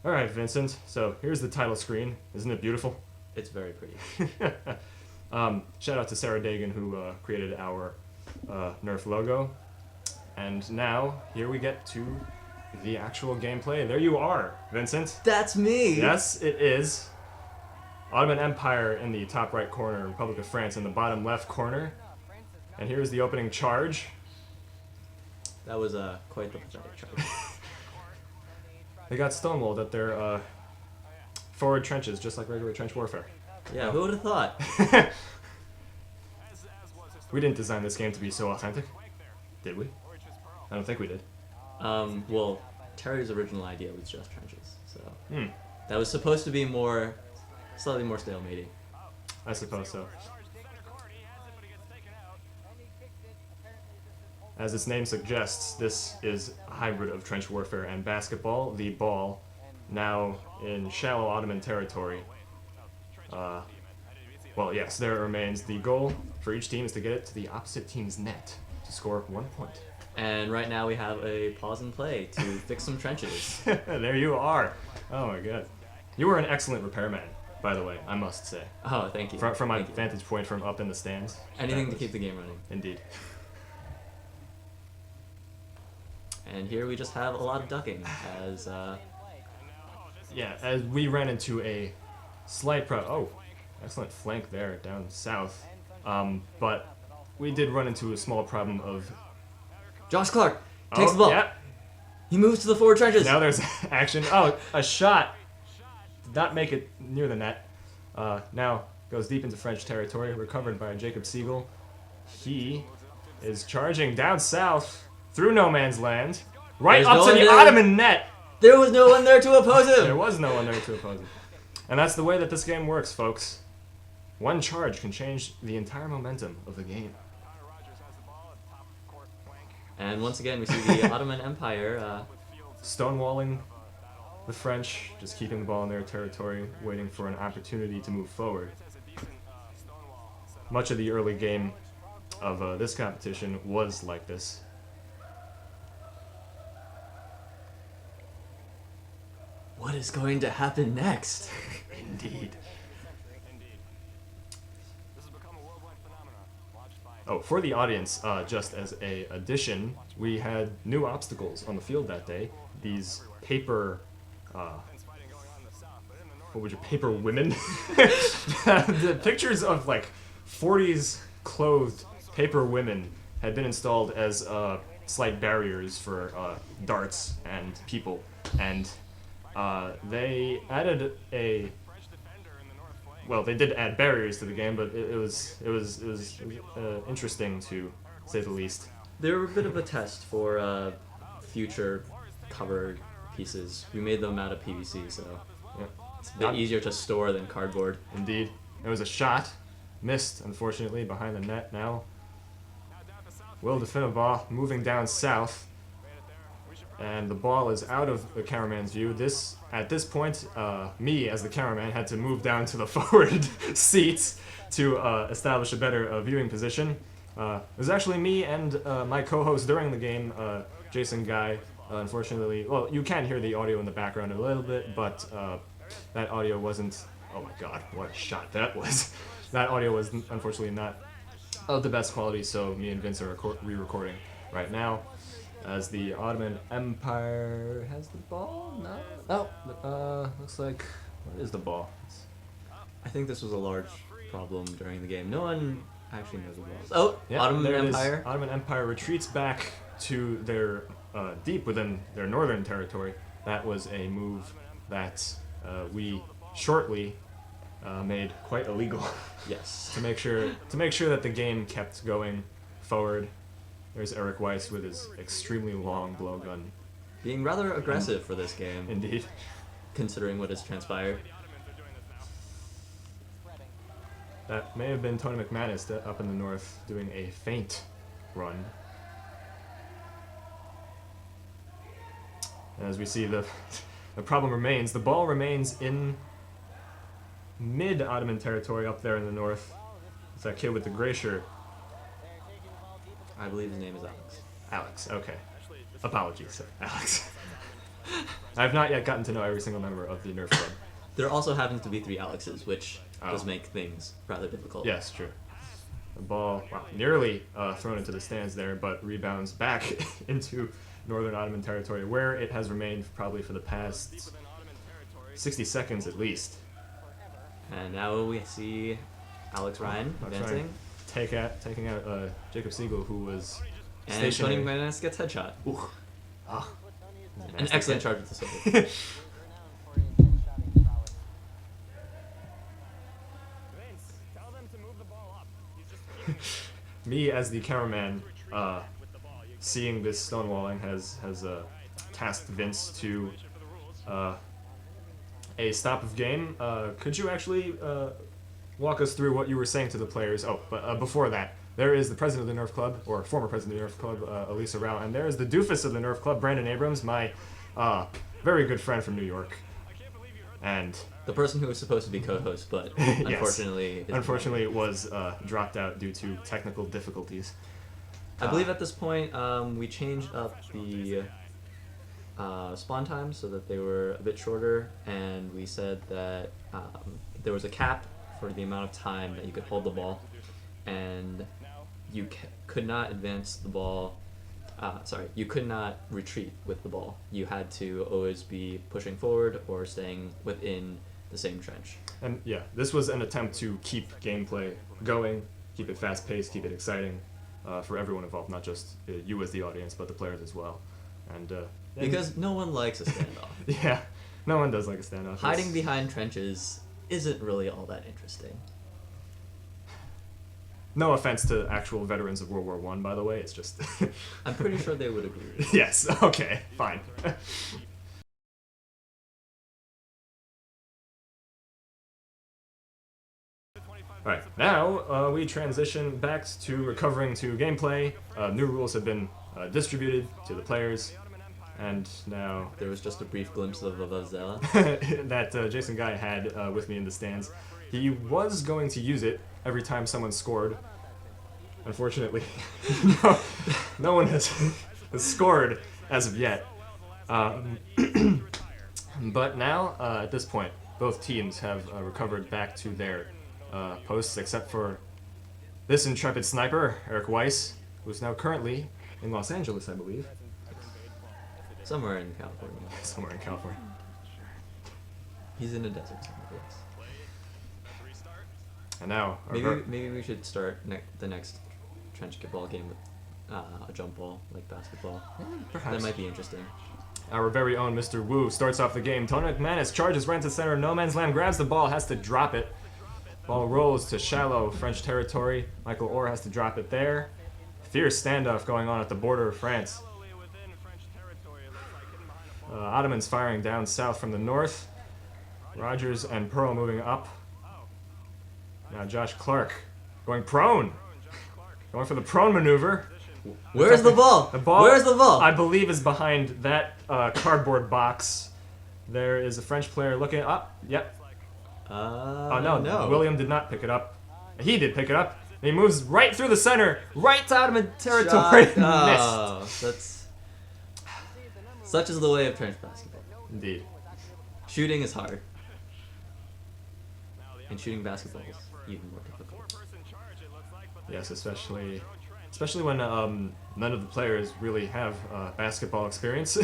All right, Vincent. So here's the title screen. Isn't it beautiful? It's very pretty. Shout out to Sarah Dagan who created our Nerf logo. And now, here we get to the actual gameplay. There you are, Vincent. That's me! Yes, it is. Ottoman Empire in the top right corner, Republic of France in the bottom left corner. And here's the opening charge. That was quite the pathetic charge. They got stonewalled at their forward trenches, just like regular trench warfare. Yeah, who would have thought? We didn't design this game to be so authentic, did we? I don't think we did. Well, Terry's original idea was just trenches, so Hmm. that was supposed to be slightly more stalemating. I suppose so. As its name suggests, this is a hybrid of trench warfare and basketball. The ball, now in shallow Ottoman territory. Well, yes, there it remains. The goal for each team is to get it to the opposite team's net to score 1 point. And right now we have a pause and play to fix some trenches. There you are. Oh my god. You were an excellent repairman, by the way, I must say. Oh, thank you. From my Thank you. vantage point from up in the stands. Anything that to was- keep the game running. Indeed. And here we just have a lot of ducking as Yeah, as we ran into a slight excellent flank there down south. But we did run into a small problem of... Josh Clark takes the ball. Yeah, He moves to the forward trenches. now there's action. Oh, a shot. Did not make it near the net. Now goes deep into French territory, recovered by Jacob Siegel. He is charging down south through no man's land, right There's up no to one the there. Ottoman net. There was no one there to oppose him. There was no one there to oppose it. And that's the way that this game works, folks. One charge can change the entire momentum of the game. And once again, we see the Ottoman Empire. Stonewalling the French, just keeping the ball in their territory, waiting for an opportunity to move forward. Much of the early game of this competition was like this. What is going to happen next? Indeed. Oh, for the audience, just as a addition, we had new obstacles on the field that day. These paper, paper women? The pictures of like 40s clothed paper women had been installed as slight barriers for darts and people, and they added a. Well, they did add barriers to the game, but it was interesting to say the least. They were a bit of a test for future cover pieces. We made them out of PVC, so Yeah. it's a bit easier to store than cardboard. Indeed, there was a shot, missed unfortunately behind the net. Now, Will Definibaugh moving down south, and the ball is out of the cameraman's view. At this point, me as the cameraman had to move down to the forward seats to establish a better viewing position. It was actually me and my co-host during the game, Jason Guy. Unfortunately, well, you can hear the audio in the background a little bit, but that audio wasn't. Oh my God, what a shot that was! That audio was unfortunately not of the best quality, so me and Vince are re-recording right now. As the Ottoman Empire has the ball? No. Oh, looks like... What is the ball? I think this was a large problem during the game. No one actually knows what it was. Oh, Yeah, Ottoman there it is. Empire. Ottoman Empire retreats back to their deep within their northern territory. That was a move that we shortly made quite illegal Yes. to make sure that the game kept going forward. There's Eric Weiss with his extremely long blowgun. Being rather aggressive for this game, Indeed. considering what has transpired. That may have been Tony McManus up in the north doing a feint run. As we see, the problem remains. The ball remains in mid-Ottoman territory up there in the north. It's that kid with the gray shirt. I believe his name is Alex. Alex, okay. Apologies, sir. Alex. I've not yet gotten to know every single member of the Nerf club. There also happens to be 3 Alexes, which does Oh. make things rather difficult. Yes, true. The ball, wow, nearly thrown into the stands there, but rebounds back into Northern Ottoman territory, where it has remained probably for the past 60 seconds at least. And now we see Alex Ryan Alex advancing. Ryan taking out Jacob Siegel, who was And stationary. Tony Manis gets headshot. Ooh. Ah. An excellent charge with the sword. Me as the cameraman, seeing this stonewalling has tasked Vince to a stop of game. Could you actually walk us through what you were saying to the players? Oh, but before that, there is the president of the Nerf Club, or former president of the Nerf Club, Elisa Rao, and there is the doofus of the Nerf Club, Brandon Abrams, my very good friend from New York. And The person who was supposed to be co-host, but unfortunately, unfortunately was dropped out due to technical difficulties. I believe at this point we changed up the spawn times so that they were a bit shorter, and we said that there was a cap for the amount of time that you could hold the ball, and you could not advance the ball. You could not retreat with the ball. You had to always be pushing forward or staying within the same trench. And yeah, this was an attempt to keep gameplay going, keep it fast-paced, keep it exciting for everyone involved, not just you as the audience, but the players as well. And Because no one likes a standoff. yeah, no one does like a standoff. Hiding behind trenches isn't really all that interesting. No offense to actual veterans of World War I, by the way. It's just. I'm pretty sure they would agree. Yes. Okay. Fine. Alright, now we transition back to recovering to gameplay. New rules have been distributed to the players, and now There was just a brief glimpse of Vavazela. that Jason Guy had with me in the stands. He was going to use it every time someone scored. Unfortunately, no one has scored as of yet. But now, at this point, both teams have recovered back to their posts, except for this intrepid sniper, Eric Weiss, who is now currently in Los Angeles, I believe. Somewhere in California. Somewhere in California. He's in a desert somewhere. And now, Maybe we should start the next Trenchketball game with a jump ball, like basketball. perhaps. That might be interesting. Our very own Mr. Wu starts off the game. Tony McManus charges right into center. No man's land, grabs the ball, has to drop it. Ball rolls to shallow French territory. Michael Orr has to drop it there. Fierce standoff going on at the border of France. Ottomans firing down south from the north. Rogers and Pearl moving up. Now Josh Clark going prone. Going for the prone maneuver. Where's the ball? The ball, Where's the ball? I believe, is behind that cardboard box. There is a French player looking up. Yep. Oh no, William did not pick it up. He did pick it up. He moves right through the center, right to Ottoman territory. Missed. Oh, that's such is the way of trench basketball. Indeed. Shooting is hard, and shooting basketball is even more difficult. Yes, especially when none of the players really have basketball experience.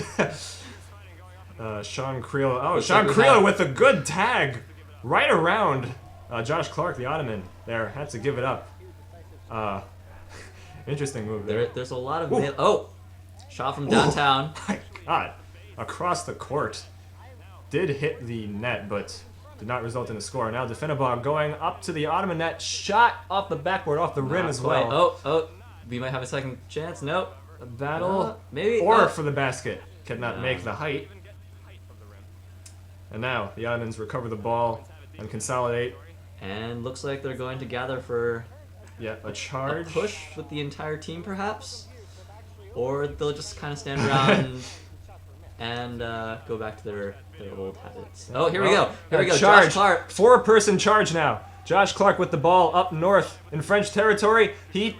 Sean Creel. Oh, Looks Sean like we Creel have- with a good tag right around Josh Clark, the Ottoman. There, had to give it up. Interesting move there. There's a lot of Ooh. shot from downtown. Oh my God, across the court. Did hit the net, but did not result in a score. Now Defenabog going up to the Ottoman net, shot off the backboard, off the rim Not as quite. well. Oh, we might have a second chance. Nope. A battle, Maybe. or oh. for the basket. Could not No. make the height. And now the Ottomans recover the ball and consolidate. And looks like they're going to gather for Yeah, a a charge. push with the entire team, perhaps, or they'll just kind of stand around and go back to their old habits. Oh, here we go. Here we go. Charge. Josh Clark. Four-person charge now. Josh Clark with the ball up north in French territory. He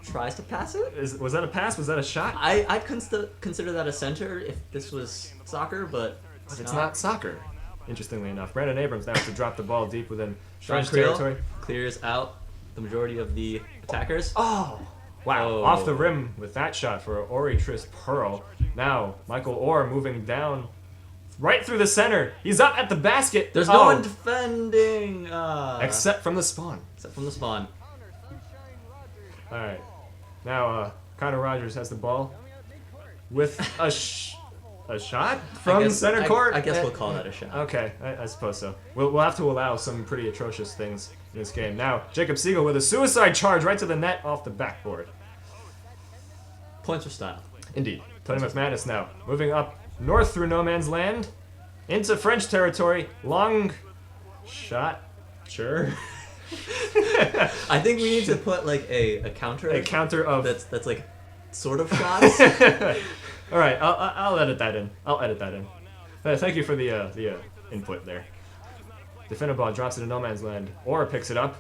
tries to pass it. Was that a pass? Was that a shot? I'd consider that a center if this was soccer, but It's not soccer. Interestingly enough, Brandon Abrams now has to drop the ball deep within Sean French Creel territory. clears out the majority of the attackers. Oh! Wow, Oh. off the rim with that shot for Ori Trist Pearl. Now, Michael Orr moving down right through the center. He's up at the basket. There's no one defending. Except from the spawn. Except from the spawn. Alright. Now, Connor Rogers has the ball with a shot from center court? I guess we'll call that a shot. Okay, I suppose so. We'll have to allow some pretty atrocious things in this game. Now, Jacob Siegel with a suicide charge right to the net off the backboard. Points for style. Indeed. Tony McManus now moving up north through no man's land into French territory. Long shot. Sure. I think we need to put like a counter. A counter of... That's like sort of shots. All right, I'll edit that in. I'll edit that in. Thank you for the input there. Defender ball drops it in no man's land. Or picks it up.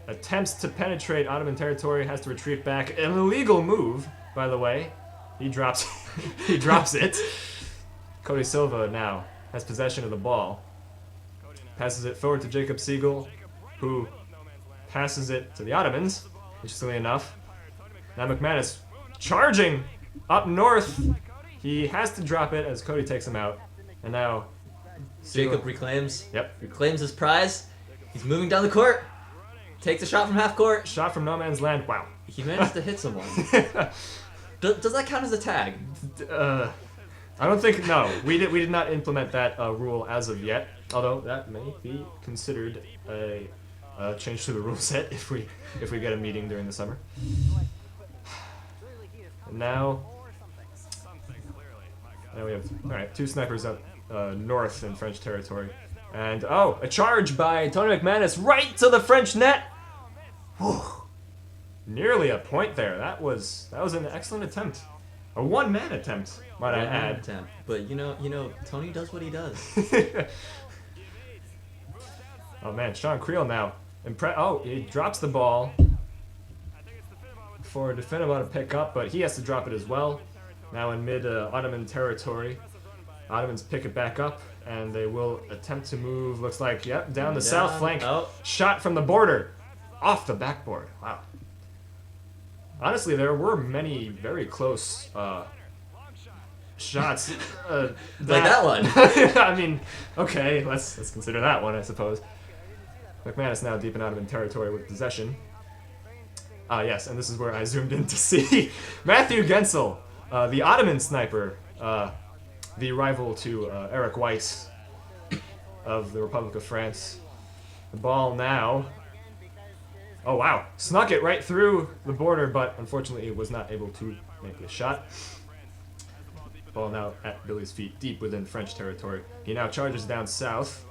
Attempts to penetrate Ottoman territory, has to retreat back. An illegal move, by the way. He drops he drops it. Cody Silva now has possession of the ball. Passes it forward to Jacob Siegel, who passes it to the Ottomans, interestingly enough. Now McManus charging up north. He has to drop it as Cody takes him out. And now Jacob reclaims. Yep. Reclaims his prize. He's moving down the court. Takes a shot from half court. Shot from no man's land. Wow. He managed to hit someone. Does that count as a tag? I don't think. No, we did not implement that rule as of yet. Although that may be considered a change to the rule set if we get a meeting during the summer. And now we have two snipers up north in French territory, and a charge by Tony McManus right to the French net. Whew. Nearly a point there. That was an excellent attempt, a one-man attempt, might I add. Attempt. But you know, Tony does what he does. Oh man, Sean Creel now. He drops the ball for Defendable to pick up, but he has to drop it as well. Now in mid Ottoman territory. Ottomans pick it back up, and they will attempt to move, looks like, down the south flank. Oh. Shot from the border. Off the backboard. Wow. Honestly, there were many very close shots. Like that one. I mean, okay, let's consider that one, I suppose. McManus now deep in Ottoman territory with possession. Yes, and this is where I zoomed in to see Matthew Gensel, the Ottoman sniper, the rival to Eric Weiss of the Republic of France. The ball now. Oh wow, snuck it right through the border, but unfortunately was not able to make the shot. Ball now at Billy's feet, deep within French territory. He now charges down south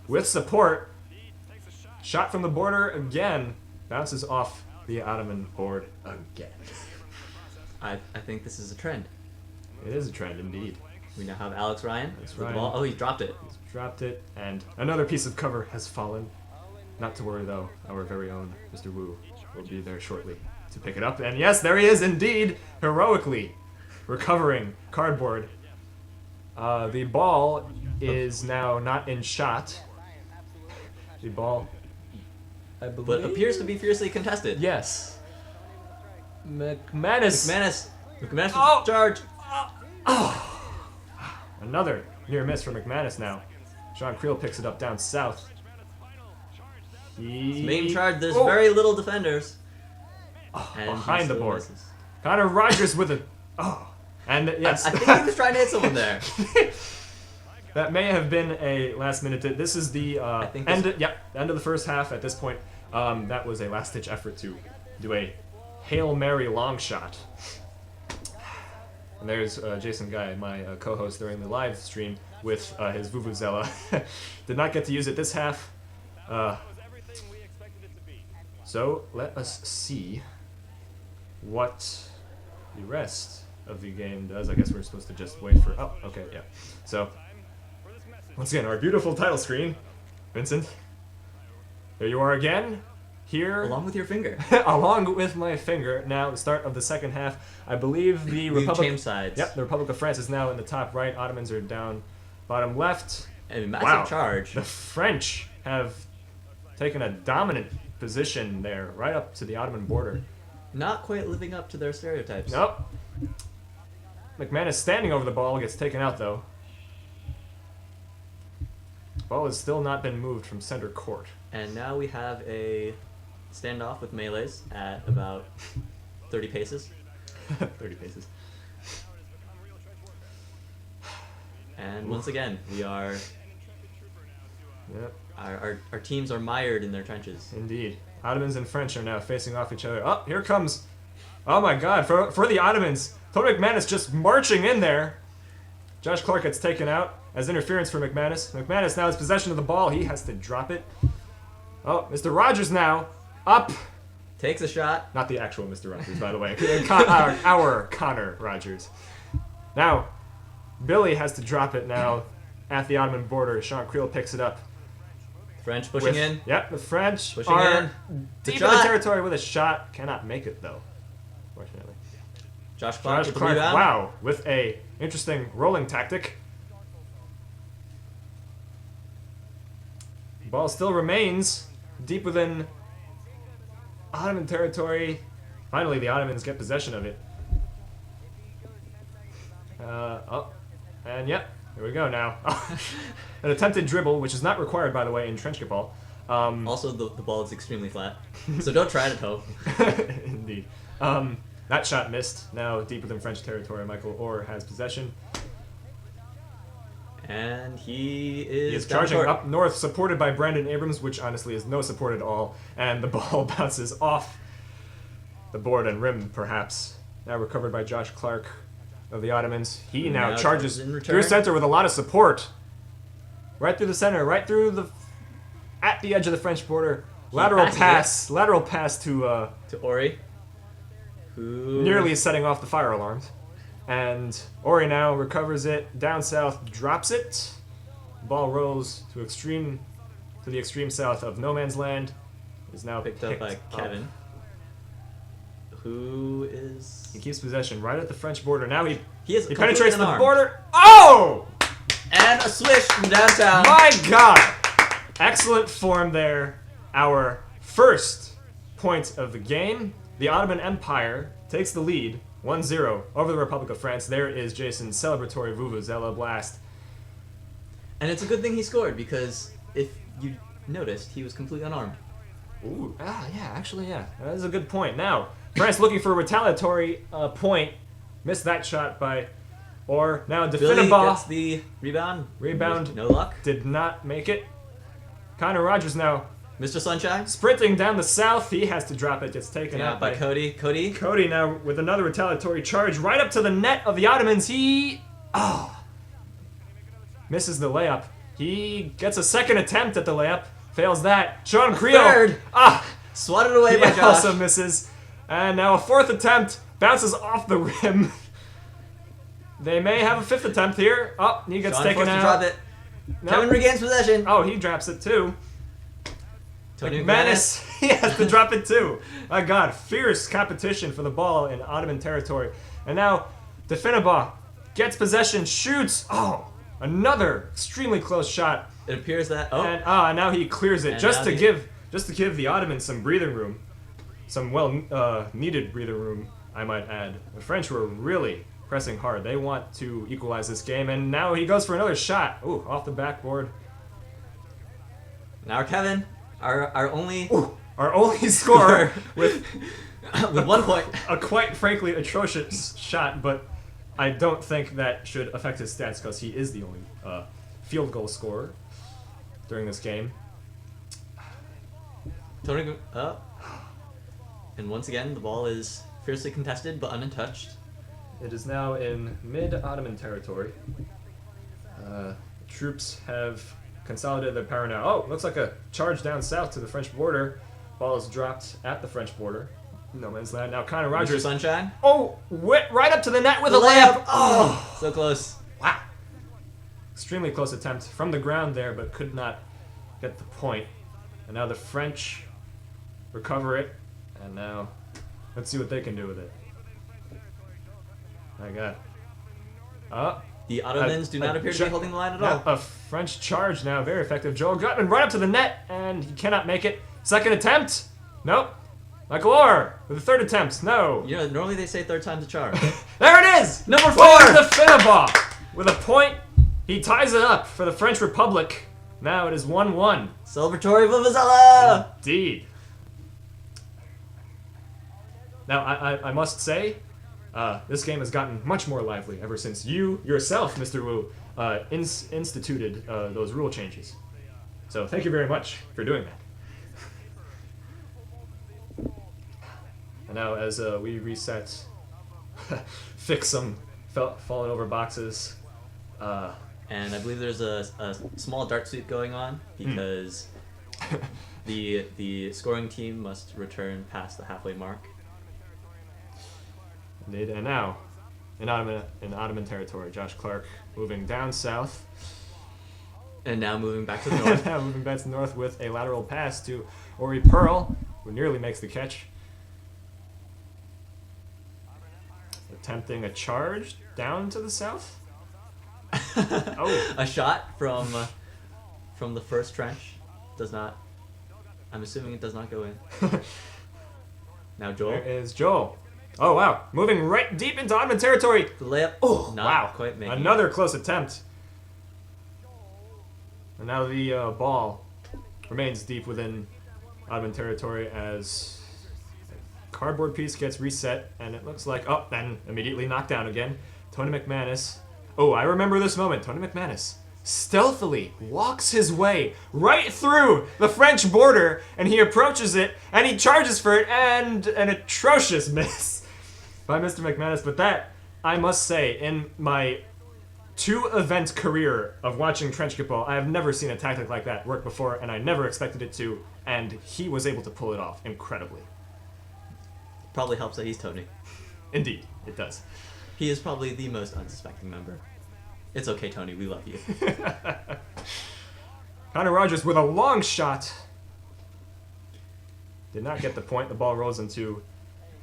with support. Shot from the border again, bounces off the Ottoman board again. I think this is a trend. It is a trend indeed. We now have Alex Ryan. Alex with the Ryan. ball. Oh, he dropped it. He's dropped it, and another piece of cover has fallen. Not to worry though, our very own Mr. Wu will be there shortly to pick it up. And yes, there he is indeed, heroically recovering cardboard. The ball is now not in shot. The ball, I believe, But appears to be fiercely contested. yes. McManus. McManus Oh! with charge. Another near miss for McManus now. Sean Creel picks it up down south. Main charge. There's Oh! very little defenders. And he Behind the still board. misses. Connor Rogers with a and yes, I think he was trying to hit someone there. that may have been a last minute. This is the think end of the first half. At this point, that was a last ditch effort to do a Hail Mary long shot. And there's Jason Guy, my co-host during the live stream with his Vuvuzela. Did not get to use it this half. So let us see what the rest of the game does. I guess we're supposed to just wait for... Oh, okay, yeah. So, once again, our beautiful title screen. Vincent, there you are again. here. Along with your finger. Along with my finger. Now, the start of the second half. I believe the Republic... changed sides. Yep, the Republic of France is now in the top right. Ottomans are down bottom left. A massive charge. The French have taken a dominant position there, right up to the Ottoman border. Not quite living up to their stereotypes. Nope. McManus standing over the ball, gets taken out though. Ball has still not been moved from center court. And now we have a standoff with melees at about 30 paces. 30 paces. And once again, we are... Yep. Our teams are mired in their trenches. Indeed. Ottomans and French are now facing off each other. Oh, here comes... Oh my god, for the Ottomans. Tony McManus just marching in there. Josh Clark gets taken out as interference for McManus. McManus now has possession of the ball. He has to drop it. Oh, Mr. Rogers now. Up. Takes a shot. Not the actual Mr. Rogers, by the way. Our Connor Rogers. Now, Billy has to drop it now at the Ottoman border. Sean Creel picks it up. French pushing in. Yep, the French Pushing are in. deep in the territory with a shot. Cannot make it, though, fortunately. Josh Clark, Josh Clark, wow, with a interesting rolling tactic. Ball still remains deep within Ottoman territory. Finally, the Ottomans get possession of it. And yep, here we go now. An attempted dribble, which is not required, by the way, in Trenchketball. Also, the ball is extremely flat, so don't try to toe. Indeed. That shot missed. Now deep within French territory, Michael Orr has possession. And he is charging up north, supported by Brandon Abrams, which honestly is no support at all. And the ball bounces off the board and rim, perhaps. Now recovered by Josh Clark of the Ottomans. He now charges through center with a lot of support. Right through the center, right through at the edge of the French border. Lateral pass to Ori, who nearly setting off the fire alarms. And Ori now recovers it, down south, drops it. Ball rolls to the extreme south of no man's land. Is now picked up by Kevin, who is... He keeps possession right at the French border. Now he completely penetrates the unarmed. border. Oh! And a swish from downtown. My God! Excellent form there. Our first point of the game. The Ottoman Empire takes the lead 1-0 over the Republic of France. There is Jason's celebratory Vuvuzela blast. And it's a good thing he scored, because if you noticed, he was completely unarmed. Ooh, yeah. That is a good point. Now, France looking for a retaliatory point. Missed that shot by Orr. Now, Billy Definaba gets the rebound. No luck. did not make it. Connor Rogers now Mr. Sunshine. sprinting down the south. He has to drop it. Gets taken out by Cody. Cody now with another retaliatory charge right up to the net of the Ottomans. He misses the layup. He gets a second attempt at the layup. Fails that. Sean Creel. Third. Swatted away by Josh. He also misses. And now a fourth attempt. Bounces off the rim. They may have a fifth attempt here. Oh, he gets Sean taken forced out. to drop it. No. Kevin regains possession. Oh, he drops it too. Tony McManus, he has to drop it too. My God, fierce competition for the ball in Ottoman territory. And now, Definaba gets possession, shoots. Oh, another extremely close shot. It appears that and now he clears it And just to give the Ottomans some breathing room, some needed breathing room, I might add. The French were really pressing hard. They want to equalize this game, and now he goes for another shot. Ooh, off the backboard. Now Kevin, our only scorer with 1 point. A quite frankly atrocious shot, but I don't think that should affect his stats because he is the only field goal scorer during this game. Tony and once again the ball is fiercely contested but untouched. It is now in mid-Ottoman territory. Troops have consolidated their power now. Oh, looks like a charge down south to the French border. Ball is dropped at the French border. No man's land. Now Connor Rogers. Mr. Sunshine. Oh, right up to the net with a layup. Oh, so close. Wow. Extremely close attempt from the ground there, but could not get the point. And now the French recover it, and now let's see what they can do with it. My God. The Ottomans do not appear to be holding the line at all. A French charge now, very effective. Joel Gutman right up to the net, and he cannot make it. Second attempt. Nope. Michael Orr with the third attempt. No. You know, normally they say third time's a charm. There it is! Number 4! The Finnebaugh with a point. He ties it up for the French Republic. Now it is 1-1. Celebratory Vuvuzela! Indeed. Now, I must say, this game has gotten much more lively ever since you yourself, Mr. Wu, instituted those rule changes. So thank you very much for doing that. And now as we reset, fix some fallen over boxes. And I believe there's a small dart sweep going on because the scoring team must return past the halfway mark. Indeed, and now, in Ottoman territory, Josh Clark moving down south. And now moving back to the north. Now moving back to the north with a lateral pass to Ori Pearl, who nearly makes the catch. Attempting a charge down to the south. Oh. A shot from the first trench does not. I'm assuming it does not go in. Now Joel. There is Joel. Oh wow, moving right deep into Ottoman territory. The layup. Oh not wow, quite making another close attempt. And now the ball remains deep within Ottoman territory as a cardboard piece gets reset, and it looks like then immediately knocked down again. Tony McManus. Oh, I remember this moment. Tony McManus stealthily walks his way right through the French border, and he approaches it, and he charges for it, and an atrocious miss by Mr. McManus. But that, I must say, in my 2-event career of watching Trenchketball, I have never seen a tactic like that work before, and I never expected it to, and he was able to pull it off incredibly. Probably helps that he's Tony. Indeed, it does. He is probably the most unsuspecting member. It's okay, Tony. We love you. Connor Rogers with a long shot. Did not get the point. The ball rolls into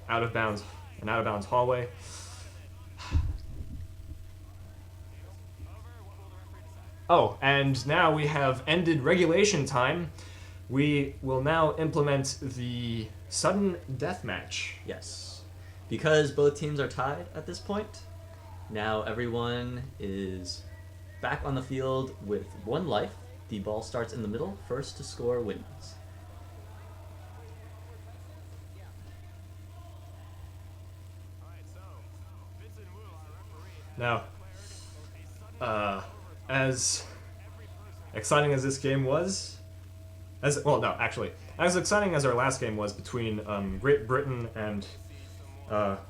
an out of bounds hallway. Oh, and now we have ended regulation time. We will now implement the sudden death match. Yes. Because both teams are tied at this point, now everyone is back on the field with 1 life. The ball starts in the middle. First to score wins. Now, as exciting as this game was, as exciting as our last game was between Great Britain and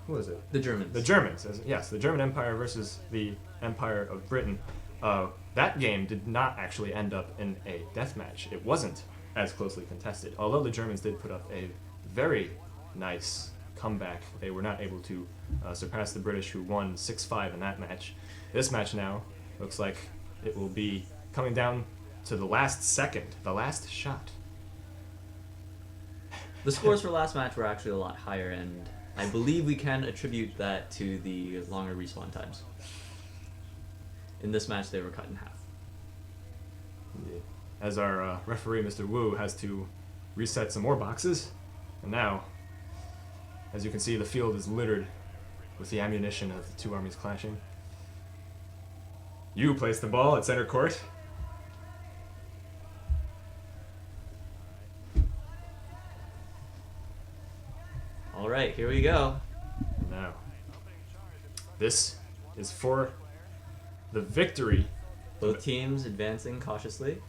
who was it? The Germans. The Germans. Yes, the German Empire versus the Empire of Britain. That game did not actually end up in a death match. It wasn't as closely contested. Although the Germans did put up a very nice comeback, they were not able to surpass the British, who won 6-5 in that match. This match now looks like it will be coming down to the last second, the last shot. The scores for last match were actually a lot higher, and I believe we can attribute that to the longer respawn times. In this match, they were cut in half. As our referee, Mr. Wu, has to reset some more boxes. And now, as you can see, the field is littered with the ammunition of the 2 armies clashing. You place the ball at center court. All right, here we go. Now, this is for the victory. Both teams advancing cautiously.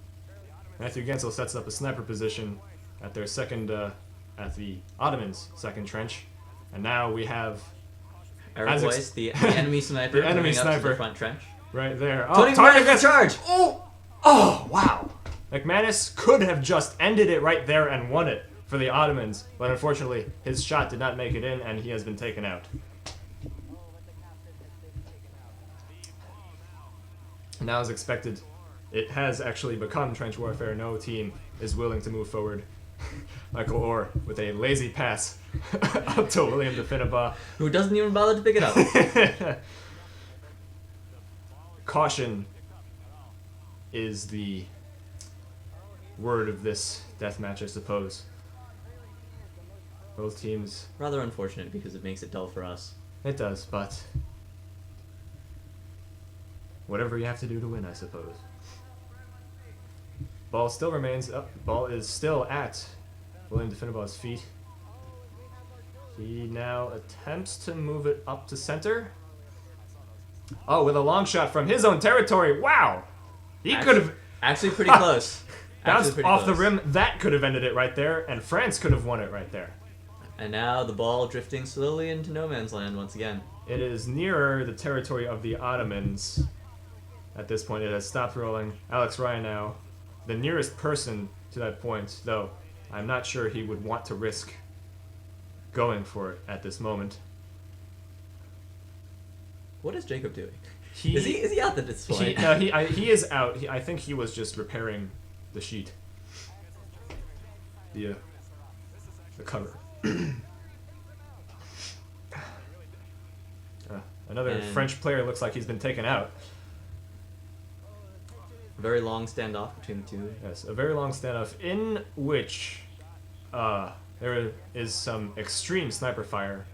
Matthew Gensel sets up a sniper position at their second, at the Ottomans' second trench, and now we have Eric Weiss, the enemy sniper, the enemy moving up to sniper the front trench. right there. Tony McManus charge! Oh, wow! McManus could have just ended it right there and won it for the Ottomans, but unfortunately, his shot did not make it in, and he has been taken out. Now, as expected, it has actually become trench warfare. No team is willing to move forward Michael Orr with a lazy pass up to William Definaba. Who doesn't even bother to pick it up. Caution is the word of this death match, I suppose. Both teams. Rather unfortunate because it makes it dull for us. It does, but whatever you have to do to win, I suppose. Ball still remains up. Ball is still at William Definaba's feet. He now attempts to move it up to center. Oh, with a long shot from his own territory. Wow! He could have Actually pretty close. bounced off the rim. That could have ended it right there, and France could have won it right there. And now the ball drifting slowly into no man's land once again. It is nearer the territory of the Ottomans. At this point, it has stopped rolling. Alex Ryan now, the nearest person to that point, though I'm not sure he would want to risk going for it at this moment. What is Jacob doing? He, Is he out at this point? he is out. I think he was just repairing the sheet. The cover. Another And French player looks like he's been taken out. Very long standoff between the two. Yes, a very long standoff in which there is some extreme sniper fire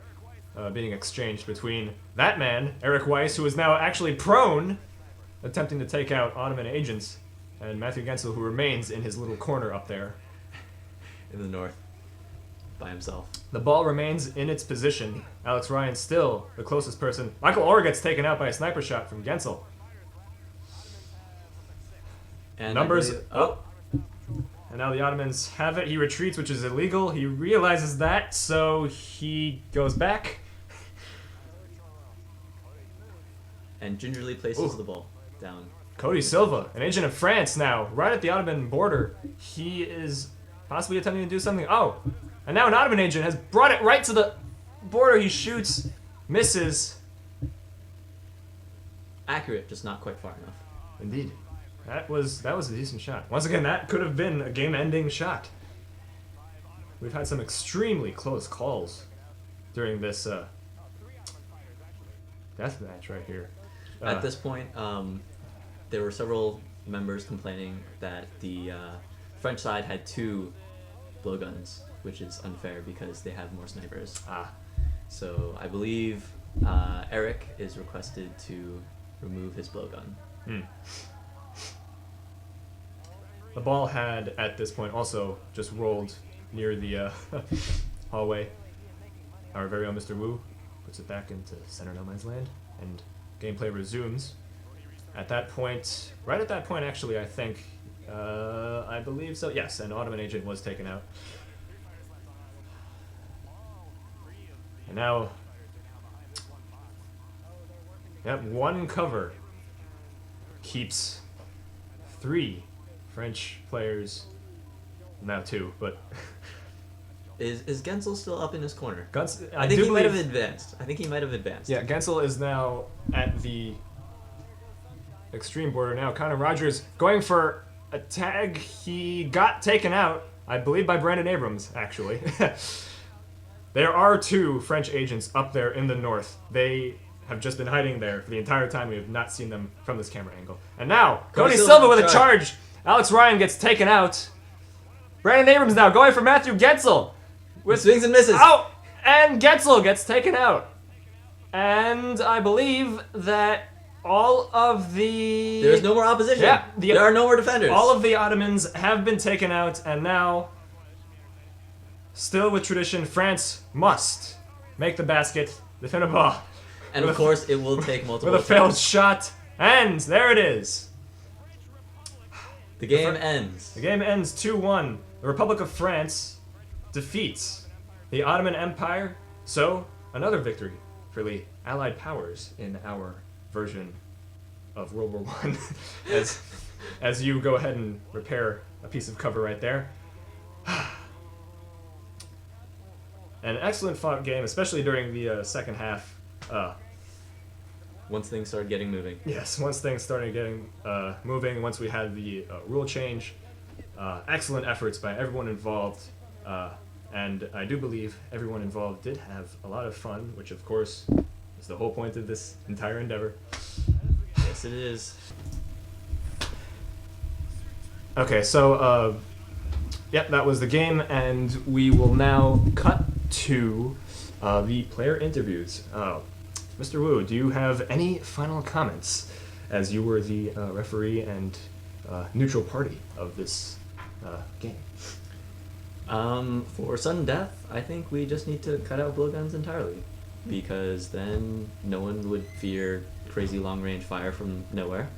being exchanged between that man, Eric Weiss, who is now actually prone, attempting to take out Ottoman agents, and Matthew Gensel, who remains in his little corner up there. In the north. By himself. The ball remains in its position. Alex Ryan still the closest person. Michael Orr gets taken out by a sniper shot from Gensel. And Numbers up. And now the Ottomans have it. He retreats, which is illegal. He realizes that, so he goes back. And gingerly places the ball down. Cody Silva, an agent of France now, right at the Ottoman border. He is possibly attempting to do something. Oh, and now an Ottoman agent has brought it right to the border. He shoots, misses. Accurate, just not quite far enough. Indeed. That was a decent shot. Once again, that could have been a game-ending shot. We've had some extremely close calls during this death match right here. At this point, there were several members complaining that the French side had 2 blowguns, which is unfair because they have more snipers. So I believe Eric is requested to remove his blowgun. The ball had, at this point, also just rolled near the hallway. Our very own Mr. Wu puts it back into center no man's land, and gameplay resumes. At that point, right at that point, actually, I think, I believe so. Yes, an Ottoman agent was taken out. And now, yep, 1 cover keeps 3 French players, now 2, but Is Gensel still up in his corner? I think do he might have believe- advanced. Yeah, Gensel is now at the extreme border now. Connor Rogers going for a tag. He got taken out, I believe, by Brandon Abrams, actually. There are 2 French agents up there in the north. They have just been hiding there for the entire time. We have not seen them from this camera angle. And now, Cody Silva with a charge. Alex Ryan gets taken out. Brandon Abrams now going for Matthew Gensel. With swings and misses. Out! And Gensel gets taken out. And I believe that all of the... There's no more opposition. Yeah, there are no more defenders. All of the Ottomans have been taken out, and now, still with tradition, France must make the basket, defend a ball. And of course, it will take multiple with a failed attempts. shot, and there it is. The game ends. The game ends 2-1. The Republic of France defeats the Ottoman Empire, so another victory for the Allied powers in our version of World War I. as you go ahead and repair a piece of cover right there. An excellent fought game, especially during the second half. Once things started getting moving. Yes, once things started getting moving, once we had the rule change. Excellent efforts by everyone involved. And I do believe everyone involved did have a lot of fun, which of course is the whole point of this entire endeavor. Yes, it is. Okay, so, yep, that was the game, and we will now cut to the player interviews. Mr. Wu, do you have any final comments, as you were the referee and neutral party of this game? For sudden death, I think we just need to cut out blowguns entirely, because then no one would fear crazy long-range fire from nowhere,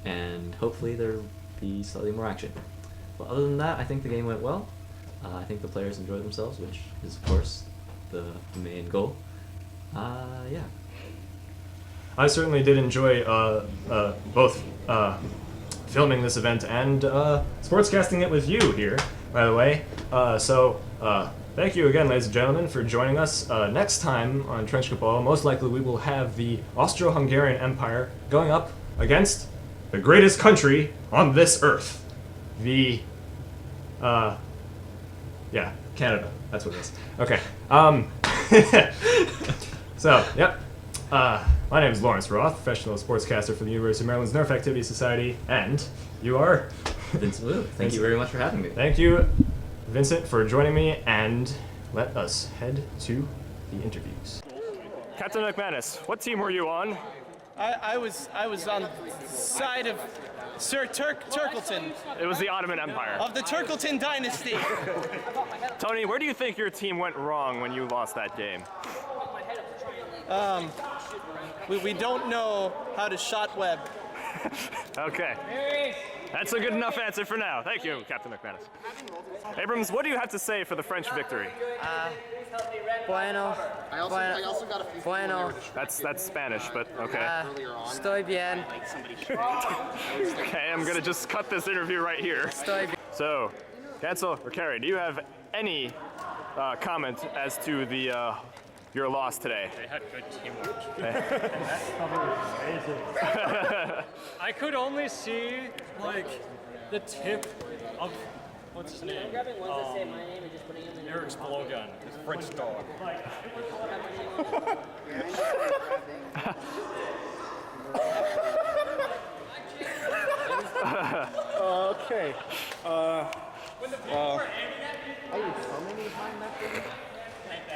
and hopefully there'll be slightly more action. But other than that, I think the game went well. I think the players enjoyed themselves, which is, of course, the main goal. Yeah. I certainly did enjoy both filming this event and sportscasting it with you here, by the way. So thank you again, ladies and gentlemen, for joining us. Next time on Trenchketball, most likely we will have the Austro-Hungarian Empire going up against the greatest country on this earth. The, yeah, Canada. That's what it is. Okay. So, yep. My name is Lawrence Roth, professional sportscaster for the University of Maryland's Nerf Activity Society, and you are? Vincent Wu. Thank you very much for having me. Thank you, Vincent, for joining me, and let us head to the interviews. Captain McManus, what team were you on? I was on the side of Sir Turkleton It was the Ottoman Empire. of the Turkleton dynasty. Tony, where do you think your team went wrong when you lost that game? We don't know how to shot web. Okay. That's a good enough answer for now. Thank you, Captain McManus. Abrams, what do you have to say for the French victory? Bueno. I also got a few. Bueno. That's Spanish, but okay. Estoy bien. Okay, I'm gonna just cut this interview right here. Estoy bien. So, Cancel or Carrie, do you have any comment as to the your loss today? They had good teamwork. I could only see like the tip of what's his name? Eric's blowgun, his French dog. Okay.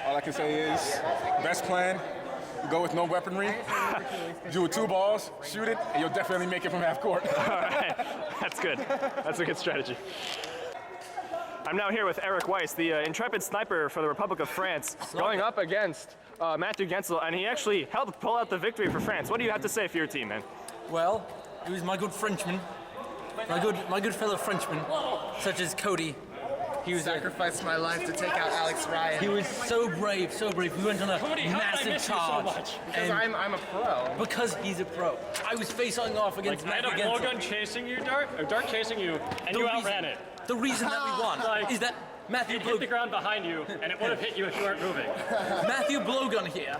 All I can say is, best plan, go with no weaponry, do with 2 balls, shoot it, and you'll definitely make it from half court. All right, that's good. That's a good strategy. I'm now here with Eric Weiss, the intrepid sniper for the Republic of France, going up against Matthew Gensel, and he actually helped pull out the victory for France. What do you have to say for your team, man? Well, it was my good Frenchman, my good fellow Frenchman, such as Cody. He was Sacrificed my life to take out Alex Ryan. He was so brave, so brave. We went on a Cody, how did I massive miss you so charge. much? Because I'm a pro. Because he's a pro. I was facing off against I had a Matthew Gensel. blowgun chasing you, Dart, or Dart chasing you, and you outran it. The reason that we won Like, is that Matthew It hit the ground behind you, and it would have hit you if you weren't moving. Matthew Blowgun here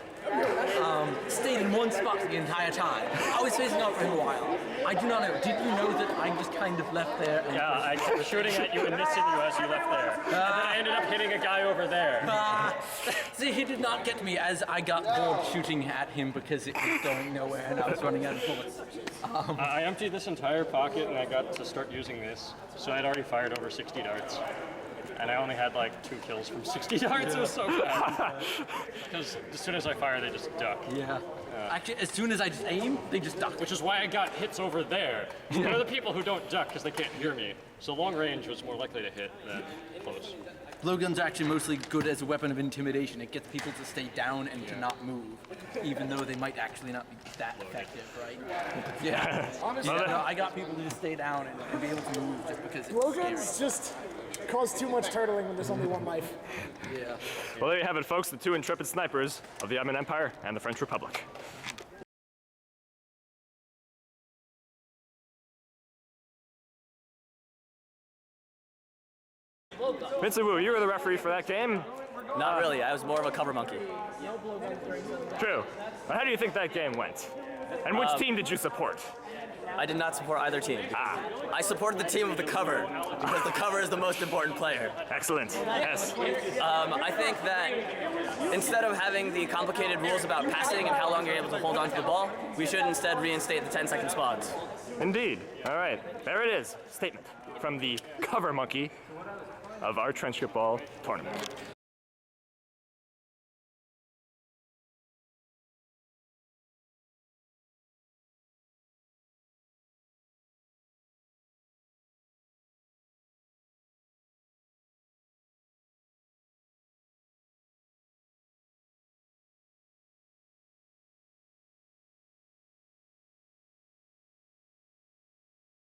stayed in one spot the entire time. I was facing off for him a while. I do not know. Did you know that I just kind of left there? And Yeah, I was shooting at you and missing you as you left there. And then I ended up hitting a guy over there. See, he did not get me as I got bored shooting at him because it was going nowhere and I was running out of bullets. I emptied this entire pocket and I got to start using this. So I'd already fired over 60 darts. And I only had like 2 kills from 60 darts. It was so bad. Because as soon as I fire, they just duck. Yeah. Actually, as soon as I just aim, they just duck. Which is why I got hits over there. They're the people who don't duck because they can't hear me. So long range was more likely to hit than close. Blowguns are actually mostly good as a weapon of intimidation. It gets people to stay down and to not move, even though they might actually not be that effective, right? Yeah. Honestly, no, I got people to just stay down and be able to move just because it's Blowguns scary. just cause too much turtling when there's only one life. Yeah. Well, there you have it, folks, the 2 intrepid snipers of the Ottoman Empire and the French Republic. Vincent Wu, you were the referee for that game. Not really. I was more of a cover monkey. True. But how do you think that game went? And which team did you support? I did not support either team. I supported the team of the cover because the cover is the most important player. Excellent. Yes. I think that instead of having the complicated rules about passing and how long you're able to hold onto the ball, we should instead reinstate the 10-second spawns. Indeed. All right. There it is. Statement from the cover monkey of our Trenchketball tournament.